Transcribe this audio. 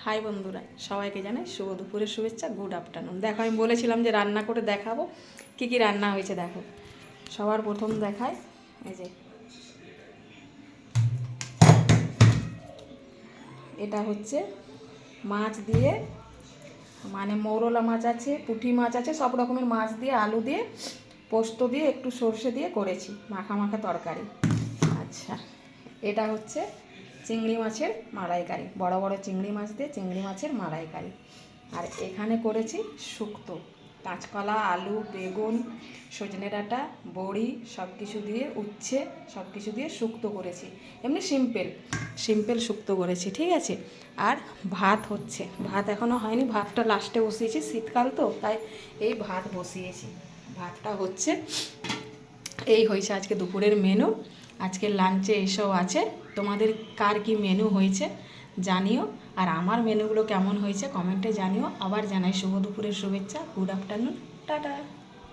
High বন্ধুরা, সবাইকে জানাই শুভ দুপুরের শুভেচ্ছা, গুড আফটারনুন। দেখো, আমি বলেছিলাম যে রান্না করে দেখাবো কি কি রান্না হয়েছে। দেখো, সবার প্রথম দেখায় এই যে এটা হচ্ছে মাছ দিয়ে, মানে মৌরলা মাছ আছে, পুঁটি মাছ আছে, সব রকমের মাছ দিয়ে আলু দিয়ে পোস্ত দিয়ে একটু সর্ষে দিয়ে করেছি মাখা মাখা তরকারি। আচ্ছা, এটা হচ্ছে চিংড়ি মাছের মালাইকারি, বড় বড় চিংড়ি মাছ দিয়ে চিংড়ি মাছের মালাইকারি। আর এখানে করেছি শুক্তো, কাঁচকলা, আলু, বেগুন, সজনে ডাঁটা, বড়ি সব কিছু দিয়ে, উচ্ছে সব কিছু দিয়ে শুক্তো করেছি। এমনি সিম্পল সিম্পল শুক্তো করেছি, ঠিক আছে। আর ভাত হচ্ছে, ভাত এখনও হয়নি, ভাতটা লাস্টে বসিয়েছি, শীতকাল তো তাই এই ভাত বসিয়েছি। ভাতটা হচ্ছে, এই হয়েছে আজকে দুপুরের মেনু। আজকে লাঞ্চে এইসব আছে। তোমাদের কার কি মেনু হয়েছে জানিও, আর আমার মেনুগুলো কেমন হয়েছে কমেন্টে জানিও। আবার জানাই শুভ দুপুরের শুভেচ্ছা, গুড আফটারনুন, টাটা।